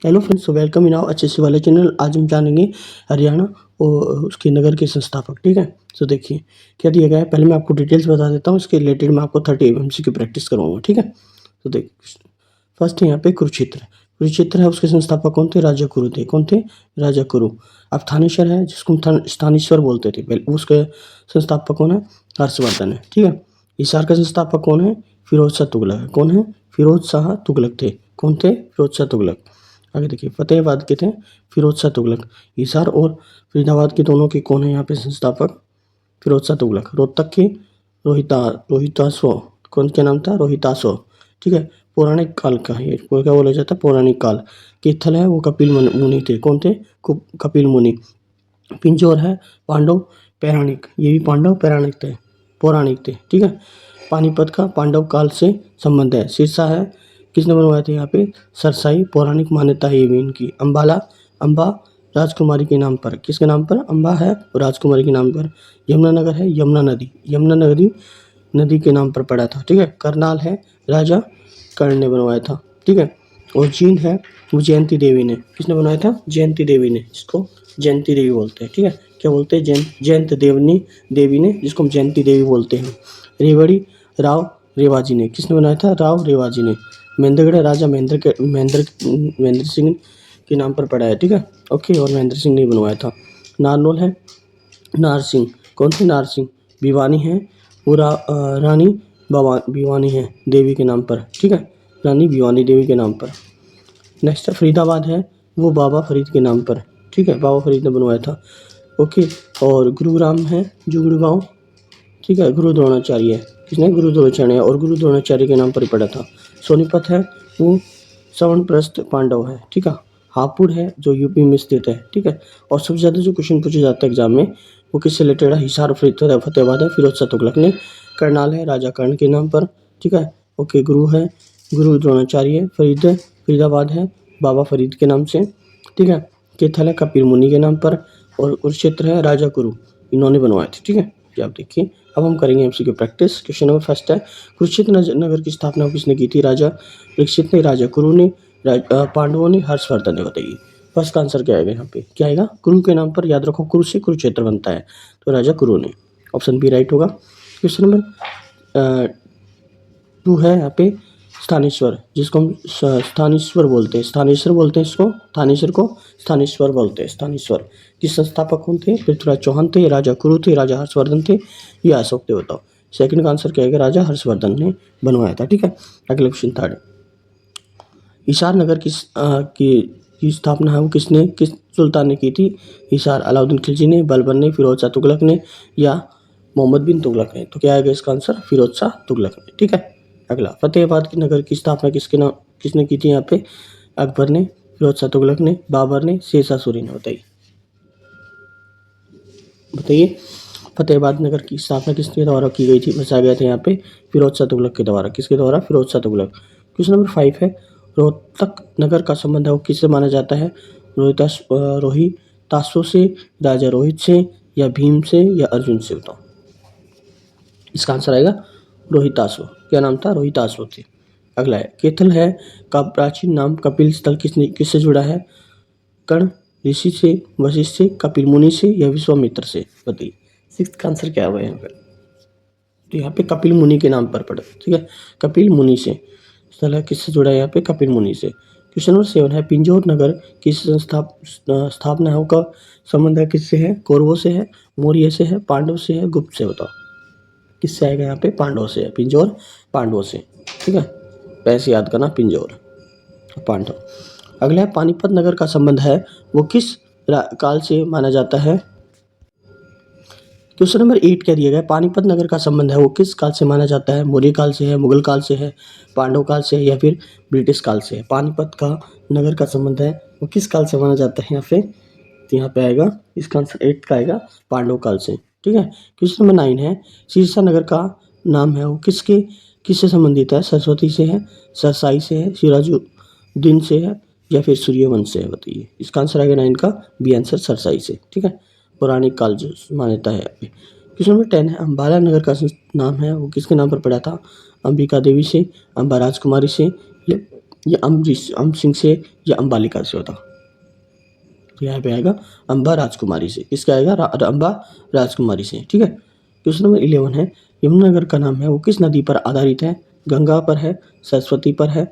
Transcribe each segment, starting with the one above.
Hello friends, welcome in our HSC वाले channel. आज हम जानेंगे हरियाणा और उसके नगर के संस्थापक। ठीक है, तो देखिए क्या दिया गया है। पहले मैं आपको डिटेल्स बता देता हूँ, इसके रिलेटेड मैं आपको 30 MMC की प्रैक्टिस करवाऊंगा। ठीक है, तो देखिए फर्स्ट है यहाँ पे कुरुक्षेत्र। कुरुक्षेत्र है, उसके संस्थापक कौन थे? राजा कुरु थे। कौन थे? राजा कुरु। अब थानेश्वर है, जिसको हम स्थानेश्वर बोलते थे पहले, उसके संस्थापक कौन है? हर्षवर्धन है। ठीक है, हिसार का संस्थापक कौन है? फिरोज शाह तुगलक है। कौन है? फिरोज शाह तुगलक थे। कौन थे? फिरोज शाह तुगलक। आगे देखिए फतेहाबाद के थे फिरोज शाह तुगलक। हिसार और फरीदाबाद के दोनों के कौन है यहाँ पे संस्थापक? फिरोज शाह तुगलक। रोहतक के रोहितासो, कौन क्या नाम था? रोहितासो। ठीक है, पौराणिक काल का ये को क्या बोला जाता है? पौराणिक काल के स्थल है वो कपिल मुनि थे। कौन थे? कपिल मुनि। पिंजौर है पांडव पौराणिक, ये भी पांडव पौराणिक थे। ठीक है, पानीपत का पांडव काल से संबंध है। सिरसा है, किसने बनवाया था यहाँ पे? सरसाई। पौराणिक मान्यता है ये भी इनकी। अम्बाला, अम्बा राजकुमारी के नाम पर। किसके नाम पर अम्बा है? राजकुमारी के नाम पर। यमुनानगर है, यमुना नदी के नाम पर पड़ा था। ठीक है, करनाल है, राजा कर्ण ने बनवाया था। ठीक है, और जींद है वो जयंती देवी ने। किसने बनवाया था? जयंती देवी ने, जिसको जयंती देवी बोलते हैं। ठीक है, क्या बोलते हैं? जयंत देवी ने, जिसको हम जयंती देवी बोलते हैं। रेवाड़ी राव रेवाजी ने। किसने बनाया था? राव रेवाजी ने। महेंद्रगढ़ राजा महेंद्र सिंह के नाम पर पड़ा है। ठीक है, ओके, और महेंद्र सिंह ने बनवाया था। नारनौल है, नारसिंह। कौन सी? नारसिंह। भिवानी है वो रानी भिवानी है देवी के नाम पर। ठीक है, रानी भिवानी देवी के नाम पर। नेक्स्ट है फरीदाबाद है वो बाबा फरीद के नाम पर। ठीक है, बाबा फरीद ने बनवाया था। ओके, और गुरुग्राम है जुगड़ू। ठीक है, गुरु द्रोणाचार्य है। किसने? गुरु द्रोणाचार्य, और गुरु द्रोणाचार्य के नाम पर ही पड़ा था। सोनीपत है वो सवर्णप्रस्थ पांडव है। ठीक है, हापुड़ है जो यूपी में स्थित है। ठीक है, और सबसे ज़्यादा जो क्वेश्चन पूछे जाते हैं एग्जाम में वो किससे रिलेटेड है? हिसार फतेहाबाद है फिरोज शाह तुगलक ने। करनाल है राजा कर्ण के नाम पर। ठीक है, ओके, गुरु है गुरु द्रोणाचार्य। फरीदाबाद है बाबा फरीद के नाम से। ठीक है, कैथल है कपिल मुनि के नाम पर। और कुरुक्षेत्र है राजा कुरु, इन्होंने बनवाए थे। ठीक है, ये आप देखिए। अब हम करेंगे एमसी की प्रैक्टिस। क्वेश्चन नंबर फर्स्ट है, कुरुक्षेत्र नगर की स्थापना किसने की थी? राजा परीक्षित ने, राजा कुरु ने, पांडवों ने, हर्षवर्धन ने। बताइए फर्स्ट का आंसर क्या आएगा यहाँ पे? क्या आएगा? कुरु के नाम पर, याद रखो, कुरु से कुरुक्षेत्र बनता है, तो राजा कुरु ने। ऑप्शन बी राइट होगा। क्वेश्चन नंबर 2 है यहाँ पे स्थानेश्वर, जिसको हम स्थानेश्वर बोलते हैं। इसको स्थानेश्वर बोलते हैं। स्थानेश्वर के संस्थापक कौन थे? पृथ्वीराज चौहान थे, राजा कुरु थे, राजा हर्षवर्धन थे, या अशोक थे? बताओ सेकंड का आंसर क्या आएगा? राजा हर्षवर्धन ने बनवाया था। ठीक है, अगला क्वेश्चन थर्ड। हिसार नगर की स्थापना है वो किस सुल्तान ने की थी? हिसार अलाउद्दीन खिलजी ने, बलबन ने, फिरोज शाह तुगलक ने, या मोहम्मद बिन तुगलक ने? तो क्या आएगा इसका आंसर? फिरोज शाह तुगलक ने। ठीक है, अगला फतेहाबाद की नगर की स्थापना किसने की थी यहाँ पे? अकबर ने, फिरोज शाह तुगलक ने, बाबर ने, शेरशाह सूरी ने? बताइए फतेहाबाद नगर की स्थापना किसके द्वारा की गई थी? बसाया गया था यहाँ पे फिरोज शाह तुगलक के द्वारा। किसके द्वारा? फिरोज शाह तुगलक। क्वेश्चन नंबर 5 है, रोहतक नगर का संबंध है वो किससे माना जाता है? रोहितासो से, राजा रोहित से, या भीम से, या अर्जुन से? बताओ इसका आंसर आएगा रोहितासो। क्या नाम था? रोहितासो थे। अगला है कैथल है का प्राचीन नाम कपिल स्थल किससे जुड़ा है? कर्ण ऋषि से, वशिष्ठ से, कपिल मुनि से, या विश्वामित्र से? बताइए सिक्स्थ का आंसर क्या होगा यहाँ पे? तो यहाँ पे कपिल मुनि के नाम पर पड़ा। ठीक है, कपिल मुनि से स्थल है, किससे जुड़ा है यहाँ पे? कपिल मुनि से। क्वेश्चन नंबर 7 है, पिंजौर नगर की स्थापना है का संबंध है किससे है? कौरवों से है, मौर्य से है, पांडव से है, गुप्त से? बताओ किससे आएगा यहाँ पे? पांडव से है। पिंजौर पांडवों से। ठीक है, पैसे याद करना, पिंजौर पांडव। अगला है पानीपत नगर का संबंध है वो किस काल से माना जाता है? क्वेश्चन नंबर 8 क्या दिया गया? पानीपत नगर का संबंध है वो किस काल से माना जाता है? मौर्य काल से है, मुगल काल से है, पांडव काल से है, या फिर ब्रिटिश काल से है? पानीपत का नगर का संबंध है वो किस काल से माना जाता है यहाँ पे? तो यहाँ पे आएगा इसका आंसर 8 का आएगा पांडव काल से। ठीक है, क्वेश्चन नंबर 9 है, सिरसा नगर का नाम है वो किससे संबंधित है? सरस्वती से है, सरसाई से है, सिराजुद्दीन से है, या फिर सूर्यवंश से है? बताइए इसका आंसर आएगा 9 का बी आंसर सरसाई से। ठीक है, पौराणिक काल जो मान्यता है यहाँ पे। क्वेश्चन नंबर 10 है, अम्बाला नगर का नाम है वो किसके नाम पर पड़ा था? अंबिका देवी से, अम्बा राजकुमारी से, या ये अम सिंह से या अंबालिका से होता। तो यहाँ पे आएगा अम्बा राजकुमारी से। किसका आएगा? अम्बा राजकुमारी से। ठीक है। क्वेश्चन नंबर 11 है, यमुनानगर का नाम है वो किस नदी पर आधारित है? गंगा पर है, सरस्वती पर है,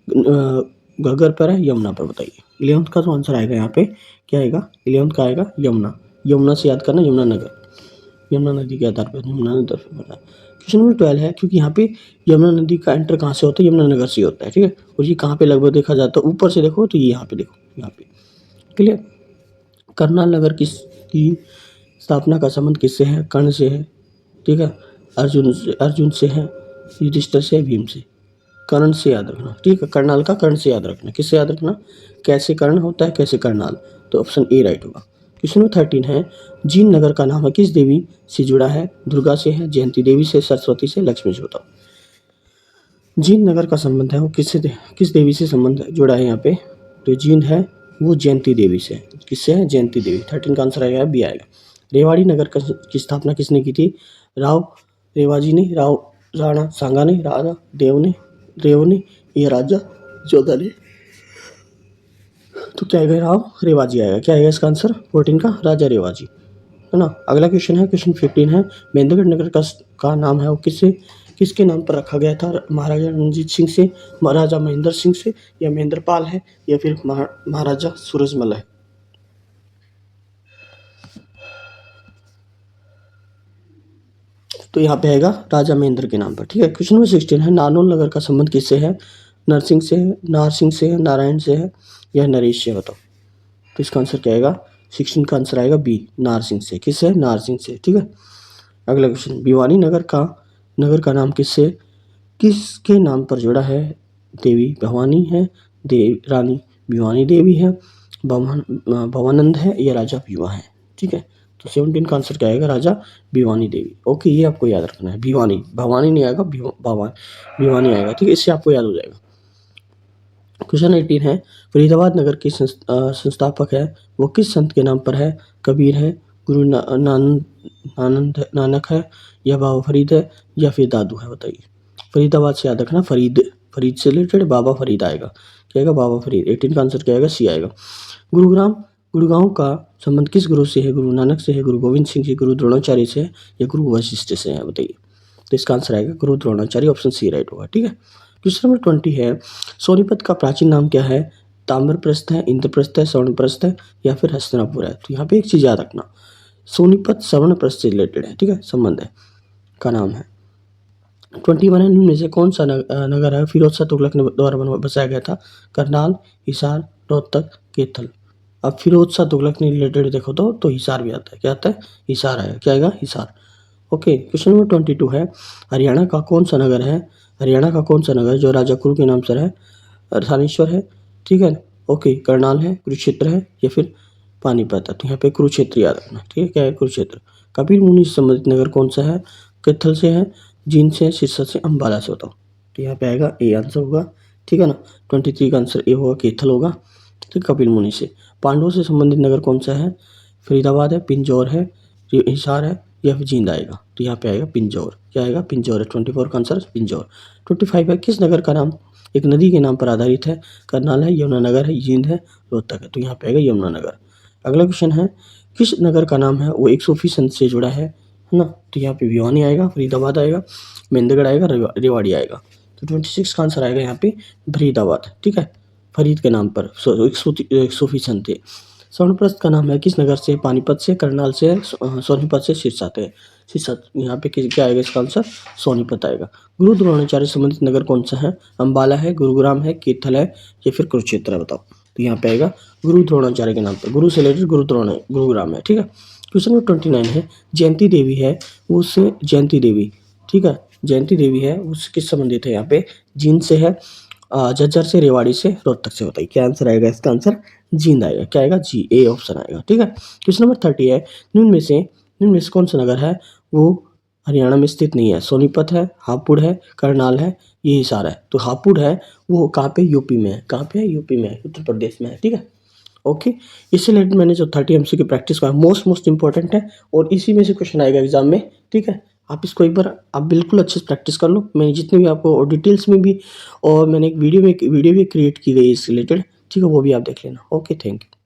घग्गर पर है, यमुना पर? बताइए। 11th का जो आंसर आएगा यहाँ पे क्या आएगा? 11th का आएगा यमुना। यमुना से याद करना, यमुनानगर, यमुना नदी के आधार पर, यमुना नदी पर बना। क्वेश्चन नंबर 12 है, क्योंकि यहाँ पे यमुना नदी का एंटर कहाँ से होता है? यमुनानगर से होता है। ठीक है। और ये कहाँ पे लगभग देखा जाता है? ऊपर से देखो तो ये यहाँ पे देखो, यहाँ पे। क्लियर। करनाल नगर की स्थापना का संबंध किससे है? कर्ण से है। ठीक है। अर्जुन से है, युधिष्ठिर से, भीम से। कर्ण से याद रखना। ठीक है। करनाल का कर्ण से याद रखना। किससे याद रखना? कैसे कर्ण होता है, कैसे करनाल। तो ऑप्शन ए राइट होगा। क्वेश्चन नंबर 13 है, जीन नगर का नाम है किस देवी से जुड़ा है? दुर्गा से है, जयंती देवी से, सरस्वती से, लक्ष्मी से। बताओ। जीन नगर का संबंध है वो किस देवी से संबंध जुड़ा है यहाँ पे? तो जीन है वो जयंती देवी से। किससे है? जयंती देवी। 13 का आंसर आएगा बी आएगा। रेवाड़ी नगर की स्थापना किसने की थी? राव रेवाजी ने, राणा सांगा ने, राजा देव ने, या राजा जोधा ने? तो क्या आएगा? राव रेवाजी आएगा। क्या आएगा इसका आंसर 14 का? राजा रेवाजी, है ना। अगला क्वेश्चन है, क्वेश्चन 15 है, महेंद्रगढ़ नगर का नाम है वो किसके नाम पर रखा गया था? महाराजा रणजीत सिंह से, महाराजा महेंद्र सिंह से, या महेंद्रपाल है, या फिर महाराजा सूरजमल है? तो यहाँ पे आएगा राजा महेंद्र के नाम पर। ठीक है। क्वेश्चन नंबर 16 है, नारनौल नगर का संबंध किससे है? नरसिंह से है, नारसिंह से है, नारायण से है, या नरेश से? बताओ। तो इसका आंसर क्या आएगा? 16 का आंसर आएगा बी, नारसिंह से। किससे? नारसिंह से। ठीक है। अगला क्वेश्चन, भिवानी नगर का नाम किसके नाम पर जुड़ा है? देवी भवानी है, रानी भिवानी देवी है, भवानंद है, या राजा भिवा है? ठीक है। तो 17 का आंसर क्या आएगा? राजा भिवानी देवी। ओके, ये आपको याद रखना है। भिवानी, भवानी नहीं आएगा, भिवानी आएगा। ठीक है। इससे आपको याद हो जाएगा। क्वेश्चन 18 है, फरीदाबाद नगर के संस्थापक है वो किस संत के नाम पर है? कबीर है, गुरु नानक है, या बाबा फरीद है, या फिर दादू है? बताइए। फरीदाबाद से याद रखना, फरीद से रिलेटेड बाबा फरीद आएगा। क्या आएगा? बाबा फरीद। 18 का आंसर क्या आएगा? सी आएगा। गुरुगांव का संबंध किस गुरु से है? गुरु नानक से है, गुरु गोविंद सिंह से, गुरु द्रोणाचार्य से है, या गुरु वशिष्ठ से है? बताइए। तो इसका आंसर आएगा गुरु द्रोणाचार्य। ऑप्शन सी राइट होगा। ठीक है। क्वेश्चन नंबर 20 है, सोनीपत का प्राचीन नाम क्या है? ताम्रप्रस्थ है, इंद्रप्रस्थ है, स्वर्णप्रस्थ है, या फिर हस्तिनापुर है? तो यहाँ पे एक चीज याद रखना, सोनीपत स्वर्णप्रस्थ से रिलेटेड है। ठीक है। संबंध है का नाम है। 21 है, इनमें से कौन सा नगर है फिरोज शाह तुगलक ने द्वारा बसाया गया था? करनाल, हिसार, रोहतक, कैथल? अब फिरोज शाह तुगलक ने रिलेटेड देखो तो हिसार भी आता है। क्या आता है? हिसार आएगा। क्या आएगा? हिसार। ओके। क्वेश्चन नंबर 22 है, हरियाणा का कौन सा नगर है? हरियाणा का कौन सा नगर जो राजा कुरु के नाम से है? थानेश्वर है। ठीक है। ओके। करनाल है, कुरुक्षेत्र है, या फिर पानीपत है? तो यहाँ पे कुरुक्षेत्र याद रखना। ठीक है। क्या है? कुरुक्षेत्र। कपिल मुनि से संबंधित नगर कौन सा है? कैथल से है, जींद से, सिरसा से, अम्बाला से? बताओ। तो यहाँ पे आएगा ए आंसर होगा। ठीक है ना। 23 का आंसर ए होगा, कैथल होगा। ठीक। कपिल मुनि से। पांडवों से संबंधित नगर कौन सा है? फरीदाबाद है, पिंजौर है, हिसार है, या फिर जींद आएगा? तो यहाँ पे आएगा पिंजौर। क्या आएगा? पिंजौर है। 24 का आंसर पिंजौर। 25 है, किस नगर का नाम एक नदी के नाम पर आधारित है? करनाल है, यमुनानगर है, जींद है, रोहतक है? तो यहाँ पे आएगा यमुनानगर। अगला क्वेश्चन है, किस नगर का नाम है वो एक सूफी संत से जुड़ा है ना? तो यहाँ पे भिवानी आएगा, फरीदाबाद आएगा, महेंद्रगढ़ आएगा, रेवाड़ी आएगा? तो 26 का आंसर आएगा यहाँ पे फरीदाबाद। ठीक है। फरीद के नाम पर एक सूफी संत थे। स्वर्णप्रस्थ का नाम है किस नगर से? पानीपत से, करनाल से, सोनीपत से, सिरसा से? सिरसा। यहाँ पे क्या आएगा इसका आंसर? सोनीपत आएगा। गुरु द्रोणाचार्य संबंधित नगर कौन सा है? अम्बाला है, गुरुग्राम है, कैथल है, या फिर कुरुक्षेत्र है? बताओ। तो यहाँ पे आएगा गुरु द्रोणाचार्य के नाम पर, गुरु से रिलेटेड गुरुग्राम है। ठीक है। क्वेश्चन नंबर 29 है, जयंती देवी है उससे जयंती देवी, ठीक है, जयंती देवी है उससे किस संबंधित है? यहाँ पे जींद से है, झज्जर से, रेवाड़ी से, रोहतक से? बताइए। क्या आंसर आएगा इसका? आंसर जींद आएगा। क्या आएगा? जी, ए ऑप्शन आएगा। ठीक है। क्वेश्चन नंबर 30 है, निम्न में से कौन सा नगर है वो हरियाणा में स्थित नहीं है? सोनीपत है, हापुड़ है, करनाल है, ये हिसार है? तो हापुड़ है वो कहाँ पे? यूपी में है। कहाँ पे है? यूपी में है, उत्तर प्रदेश में है। ठीक है। ओके। इससे रिलेटेड मैंने जो 30 एमसीक्यू प्रैक्टिस का मोस्ट इंपॉर्टेंट है, और इसी में से क्वेश्चन आएगा एग्जाम में। ठीक है। आप इसको एक बार आप बिल्कुल अच्छे से प्रैक्टिस कर लो। मैंने जितने भी आपको और डिटेल्स में भी और मैंने एक वीडियो भी क्रिएट की गई है इससे रिलेटेड, ठीक है? वो भी आप देख लेना। Okay, thank you.